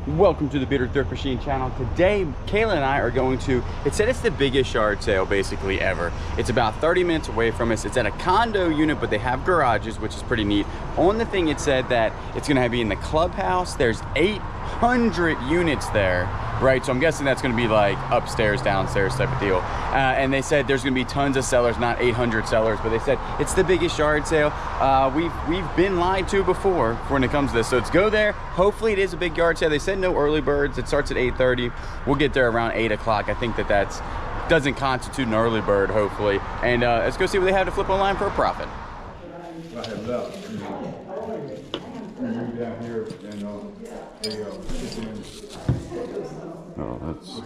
Welcome to the Bearded Thrift Machine channel. Today, Kayla and I are going to, it said it's the biggest yard sale basically ever. It's about 30 minutes away from us. It's at a condo unit, but they have garages, which is pretty neat. On the thing, it said that it's gonna be in the clubhouse. There's 800 units there, right? So I'm guessing that's gonna be like upstairs, downstairs type of deal. And they said there's gonna be tons of sellers, not 800 sellers, but they said it's the biggest yard sale. We've been lied to before when it comes to this. So let's go there. Hopefully it is a big yard sale. They said no early birds. It starts at 8:30. We'll get there around 8 o'clock. I think that doesn't constitute an early bird, hopefully. And let's go see what they have to flip online for a profit. I have left. Down here and Oh, that's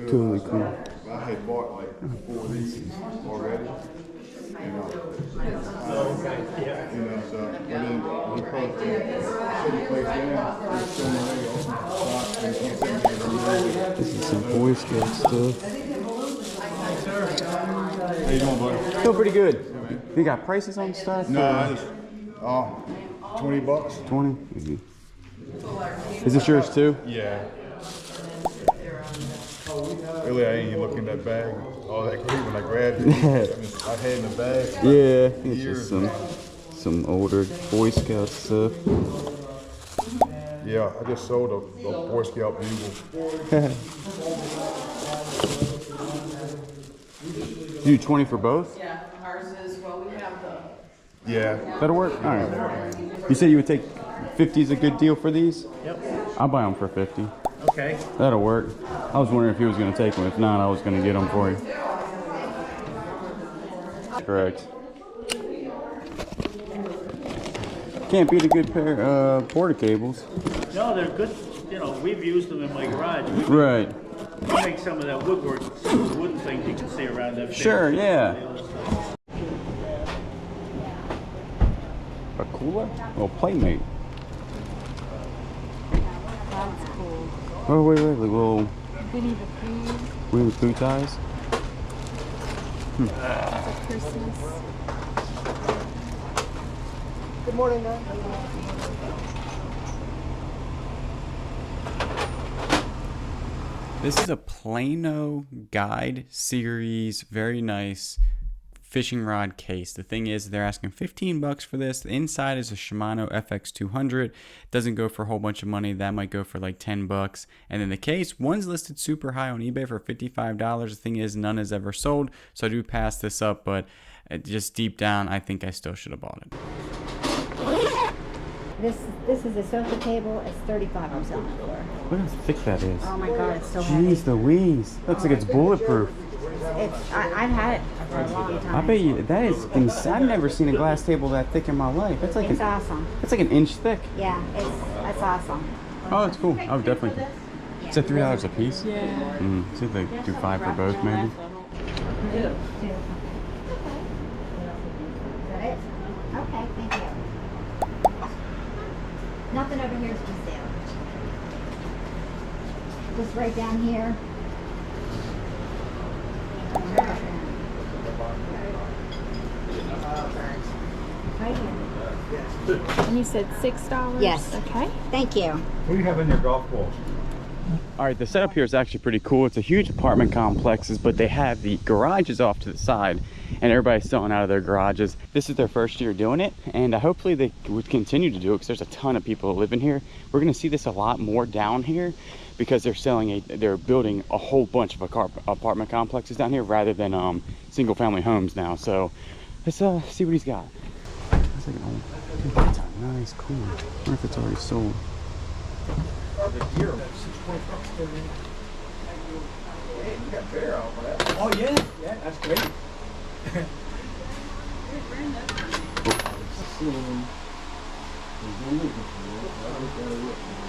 totally cool. I had bought like 4 of these already. So then we put the place down. This is some Boy Scout stuff. How you doing, buddy? Feel pretty good. You got prices on stuff? No, I just, $20. 20? Is this yours too? Yeah. Really, I ain't even looking at that bag. All that cream when I grabbed it. I had in the bag. Yeah, it's just some older Boy Scout stuff. Yeah, I just sold a Boy Scout bugle. You do 20 for both? Yeah, ours is, well, we have the... Yeah. That'll work? All right. You said you would take 50 is a good deal for these? Yep. I'll buy them for 50. Okay. That'll work. I was wondering if he was going to take them. If not, I was going to get them for you. Correct. Can't beat a good pair of porta cables. No, they're good. You know, we've used them in my garage. Right. We make some of that woodwork, some of the wooden things you can see around that. Sure, yeah. A cooler? Oh, Playmate. That's cool. Oh, wait, like little Winnie the Pooh. Winnie the Pooh ties. For Christmas. Good morning, man. This is a Plano Guide Series, very nice fishing rod case. The thing is, they're asking 15 bucks for this. The inside is a Shimano FX200. Doesn't go for a whole bunch of money. That might go for like 10 bucks. And then the case, one's listed super high on eBay for $55. The thing is, none has ever sold, so I do pass this up, but just deep down, I think I still should have bought it. This is a sofa table. It's $35 I'm selling it for. Look how thick that is. Oh my god, it's so heavy. Jeez Louise. Looks like it's bulletproof. I've had it for a long time. I bet you that is insane. I've never seen a glass table that thick in my life. That's like awesome. It's like an inch thick. Yeah, it's awesome. Oh, that's cool. I would definitely. Is that $3 a piece? Yeah. See if they do 5 for both, maybe. Is that it? Okay, thank you. Nothing over here is for sale. Just right down here. Right here. And you said $6? Yes. Okay. Thank you. What do you have in your golf ball? All right, the setup here is actually pretty cool. It's a huge apartment complexes, but they have the garages off to the side, and everybody's selling out of their garages. This is their first year doing it, and hopefully they would continue to do it because there's a ton of people living here. We're going to see this a lot more down here because they're building a whole bunch of apartment complexes down here rather than single family homes now. So let's see what he's got. That's like an old, dude, that's a nice cool. I wonder if it's already sold. Oh yeah, yeah, that's great.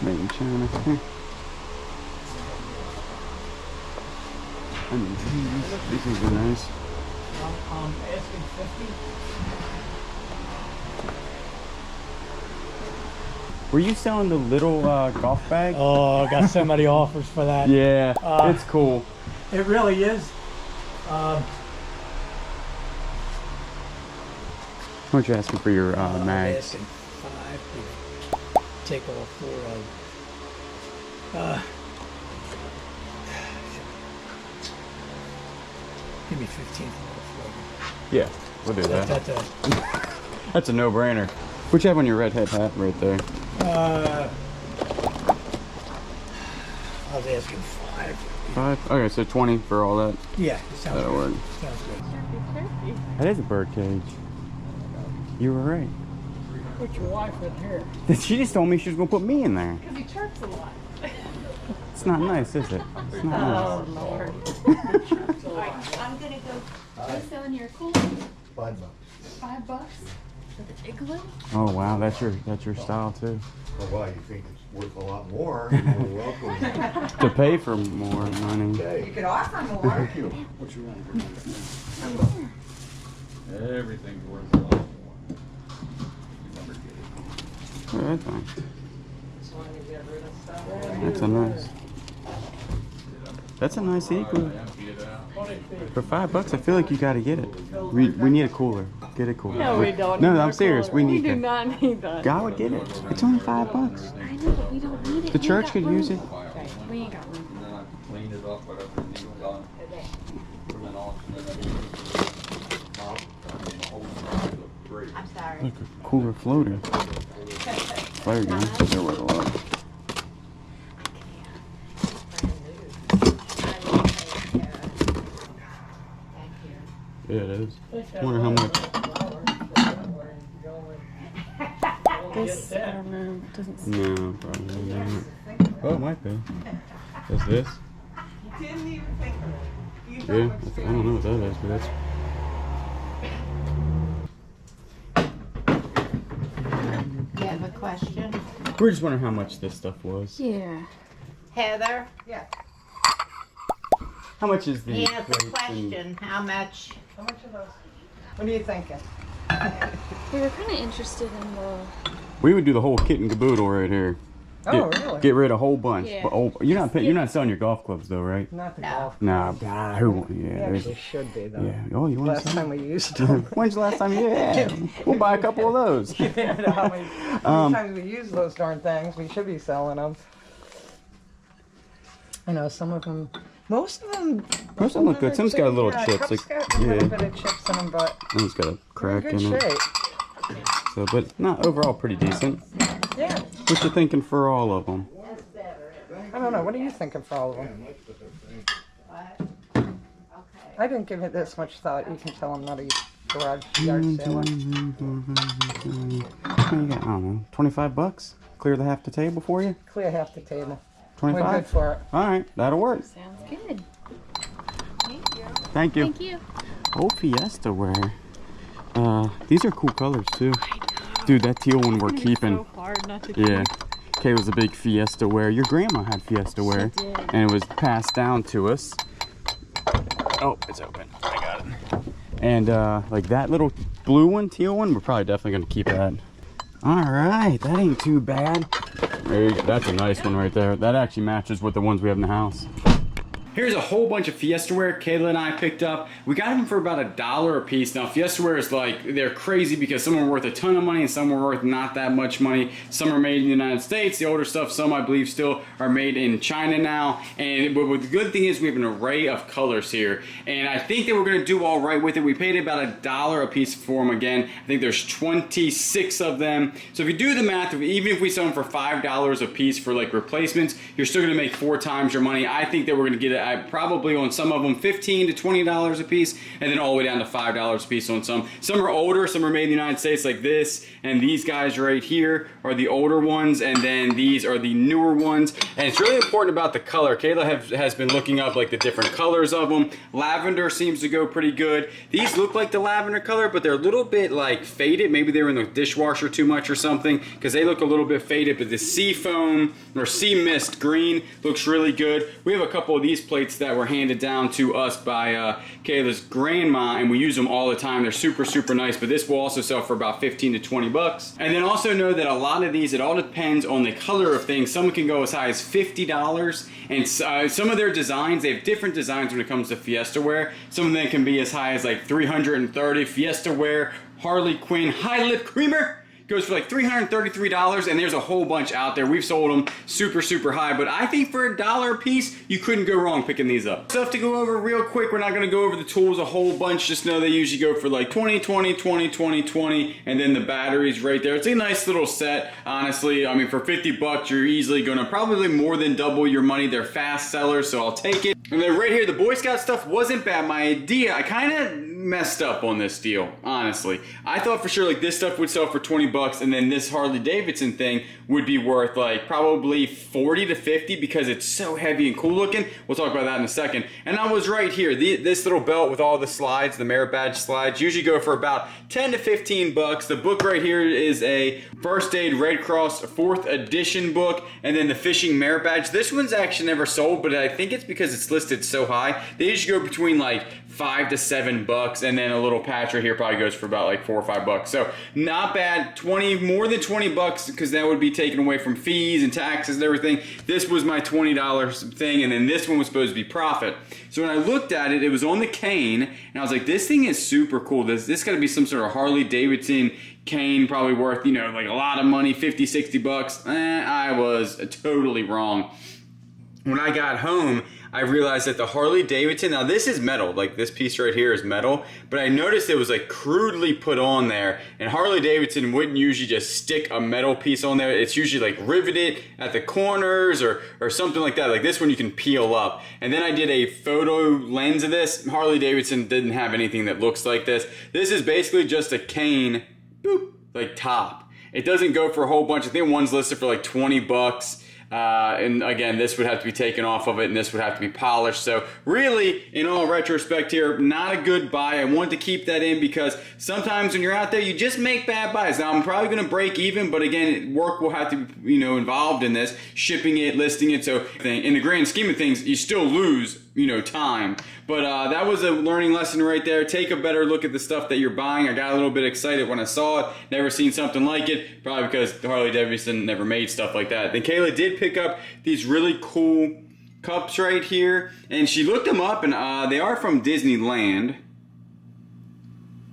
Made in China. I mean, these are nice. Asking 50. Were you selling the little golf bag? Oh, I got so many offers for that. Yeah, it's cool. It really is. How much you asking for your I'm mags? asking 5 to take all 4 of Give me 15 for Yeah, we'll do that. that. That's a no-brainer. What you have on your red hat right there? I was asking 5. 5? Okay, so 20 for all that. Yeah, sounds That'll good. work. Sounds good. That is a bird cage. You were right. Put your wife in here. She just told me she was gonna put me in there. Because he chirps a lot. It's not nice, is it? It's not nice. Lord. I'm gonna go. Are you selling your cool? $5. $5 for the igloo? Oh wow, that's your style too. Oh, wow, you think it's worth a lot more? You're welcome. To pay for more money. You could offer more. Thank you. What you want? Everything's worth a lot more. You never get it. Yeah, that's nice. Just wanted to get rid of stuff. That's a nice igloo. For $5, I feel like you gotta get it. We need a cooler. Get a cooler. No, we don't. No, need I'm a serious. cooler. We need do that. not need that. God would get it. It's only $5. I know, but we don't need it. The We church ain't could got use room. it. Right, we ain't got room. And then I cleaned it up, whatever it needs done. Put it on, and then I I'm sorry. Look, a cooler floater. Fire gun. They're worth a lot. Yeah, it is. I wonder how much. This, I don't know, doesn't seem. No, probably not. Oh, it might be. Is this? Didn't even think of it. You Yeah, know I don't know what that is, but that's. You have a question? We're just wondering how much this stuff was. Yeah. Heather, How much is the? he has a crates and- question. How much? How much of those? What are you thinking? We were kind of interested in the. We would do the whole kit and caboodle right here. Oh, really? Get rid of a whole bunch. Yeah. But you're not selling your golf clubs though, right? Not the No. golf. Nah, who? Yeah, They there's. actually should be, though. Yeah. Oh, you want Last some? time we used them. When's the last time you? Yeah. We'll buy a couple of those. You know how many times we use those darn things. We should be selling them. I know some of them. Most of them. Most of them look good. Some's got a little chips. Cup's Like, got a little yeah. bit of chips in them, but One's got a they're in crack good in it. shape. So, but not overall pretty decent. Yeah. What you thinking for all of them? I don't know. What are you thinking for all of them? I didn't give it this much thought. You can tell I'm not a garage yard sailor. What do you got? I don't know. $25? Clear the half the table for you? Clear half the table. We're 25? good for it. All right, that'll work. Sounds good. Thank you. Thank you. Oh, Fiesta wear. These are cool colors too. Dude, that teal one we're keeping. So hard not to keep. Yeah. Kay was a big Fiesta wear. Your grandma had Fiesta wear. She did. And it was passed down to us. Oh, it's open. I got it. And like that little blue one, teal one, we're probably definitely gonna keep that. All right, that ain't too bad. There you go. That's a nice one right there. That actually matches with the ones we have in the house. Here's a whole bunch of Fiesta wear Kayla and I picked up. We got them for about $1 a piece. Now Fiesta wear is like, they're crazy because some are worth a ton of money and some are worth not that much money. Some are made in the United States, the older stuff, some I believe still are made in China now. And but the good thing is we have an array of colors here. And I think that we're gonna do all right with it. We paid about $1 a piece for them again. I think there's 26 of them. So if you do the math, even if we sell them for $5 a piece for like replacements, you're still gonna make 4 times your money. I think that we're gonna get it probably on some of them $15 to $20 a piece, and then all the way down to $5 a piece on some. Some are older, some are made in the United States like this, and these guys right here are the older ones, and then these are the newer ones. And it's really important about the color. Kayla has been looking up like the different colors of them. Lavender seems to go pretty good. These look like the lavender color, but they're a little bit like faded. Maybe they were in the dishwasher too much or something, because they look a little bit faded, but the sea foam or sea mist green looks really good. We have a couple of these plates that were handed down to us by Kayla's grandma, and we use them all the time. They're super, super nice, but this will also sell for about 15 to 20 bucks. And then also know that a lot of these, it all depends on the color of things. Some can go as high as $50, and some of their designs, they have different designs when it comes to Fiesta wear. Some of them can be as high as like $330. Fiesta wear, Harley Quinn, high lip creamer. goes for like $333, and there's a whole bunch out there. We've sold them super, super high, but I think for $1 a piece, you couldn't go wrong picking these up. Stuff to go over real quick. We're not gonna go over the tools a whole bunch. Just know they usually go for like 20, 20, 20, 20, 20, and then the batteries right there. It's a nice little set, honestly. I mean, for 50 bucks, you're easily gonna probably more than double your money. They're fast sellers, so I'll take it. And then right here, the Boy Scout stuff wasn't bad. My idea, I kind of messed up on this deal, honestly. I thought for sure like this stuff would sell for 20 bucks, and then this Harley Davidson thing would be worth like probably 40 to 50 because it's so heavy and cool looking. We'll talk about that in a second. And I was right here. This little belt with all the slides, the merit badge slides, usually go for about 10 to 15 bucks. The book right here is a First Aid Red Cross 4th edition book, and then the fishing merit badge. This one's actually never sold, but I think it's because it's listed so high. They usually go between like 5 to 7 bucks, and then a little patch right here probably goes for about like 4 or 5 bucks. So not bad. More than 20 bucks, because that would be taken away from fees and taxes and everything. This was my $20 thing, and then this one was supposed to be profit. So when I looked at it, it was on the cane, and I was like, this thing is super cool. This got to be some sort of Harley Davidson cane, probably worth, you know, like a lot of money, 50, 60 bucks. I was totally wrong. When I got home, I realized that the Harley Davidson, now this is metal, like this piece right here is metal, but I noticed it was like crudely put on there, and Harley Davidson wouldn't usually just stick a metal piece on there. It's usually like riveted at the corners or something like that. Like this one you can peel up. And then I did a photo lens of this. Harley Davidson didn't have anything that looks like this. This is basically just a cane, boop, like top. It doesn't go for a whole bunch. I think one's listed for like 20 bucks. And again, this would have to be taken off of it, and this would have to be polished. So really, in all retrospect here, not a good buy. I wanted to keep that in because sometimes when you're out there, you just make bad buys. Now, I'm probably going to break even, but again, work will have to be, you know, involved in this, shipping it, listing it. So in the grand scheme of things, you still lose, you know, time. But that was a learning lesson right there. Take a better look at the stuff that you're buying. I got a little bit excited when I saw it. Never seen something like it. Probably because Harley Davidson never made stuff like that. Then Kayla did pick up these really cool cups right here. And she looked them up, and they are from Disneyland.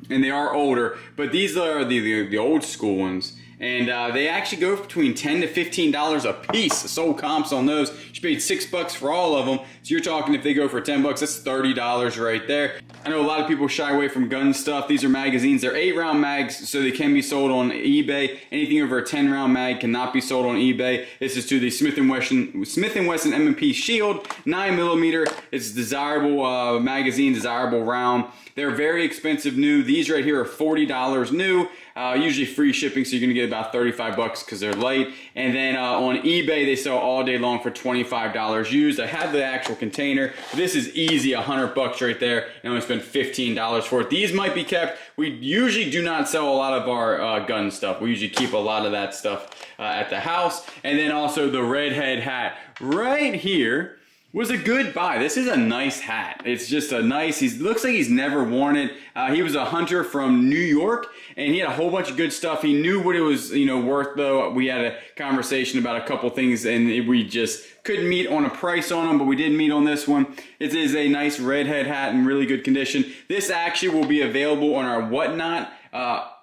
And they are older. But these are the old school ones. And they actually go between $10 to $15 a piece. Sold comps on those. She paid $6 for all of them. So you're talking if they go for 10 bucks, that's $30 right there. I know a lot of people shy away from gun stuff. These are magazines. They're 8-round mags, so they can be sold on eBay. Anything over a 10-round mag cannot be sold on eBay. This is to the Smith & Wesson M&P Shield 9mm. It's desirable magazine, desirable round. They're very expensive new. These right here are $40 new. Usually free shipping, so you're gonna get about 35 bucks because they're light. And then on eBay, they sell all day long for $25 used. I have the actual container. This is easy, 100 bucks right there, and I only spent $15 for it. These might be kept. We usually do not sell a lot of our gun stuff. We usually keep a lot of that stuff at the house. And then also the redhead hat right here was a good buy. This is a nice hat. It's just a nice, looks like he's never worn it. He was a hunter from New York, and he had a whole bunch of good stuff. He knew what it was, you know, worth though. We had a conversation about a couple things, and we just couldn't meet on a price on them, but we did meet on this one. It is a nice redhead hat in really good condition. This actually will be available on our Whatnot.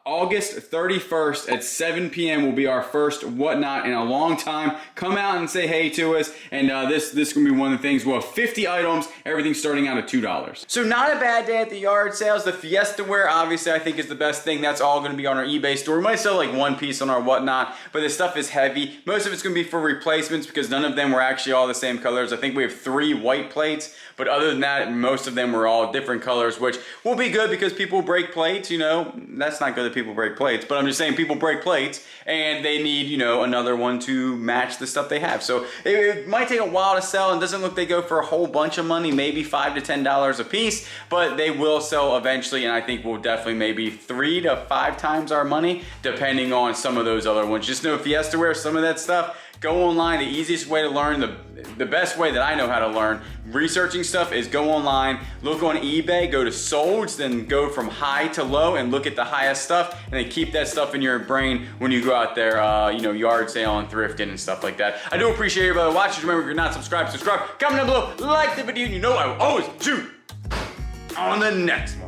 August 31st at 7 p.m. will be our first Whatnot in a long time. Come out and say hey to us, and this is going to be one of the things. We'll have 50 items, everything starting out at $2. So not a bad day at the yard sales. The Fiesta wear, obviously, I think is the best thing. That's all going to be on our eBay store. We might sell like one piece on our Whatnot, but this stuff is heavy. Most of it's going to be for replacements because none of them were actually all the same colors. I think we have 3 white plates, but other than that, most of them were all different colors, which will be good because people break plates, you know. That's not good that people break plates, but I'm just saying people break plates and they need, you know, another one to match the stuff they have. So it might take a while to sell, and doesn't look they go for a whole bunch of money, maybe $5 to $10 a piece, but they will sell eventually, and I think we'll definitely maybe 3 to 5 times our money, depending on some of those other ones. Just know Fiesta wear, some of that stuff, go online. The easiest way to learn, the best way that I know how to learn researching stuff is go online, look on eBay, go to solds, then go from high to low and look at the highest stuff, and then keep that stuff in your brain when you go out there, you know, yard sale and thrifting and stuff like that. I do appreciate everybody watching. Remember, if you're not subscribed, subscribe, comment down below, like the video, and you know I will always shoot on the next one.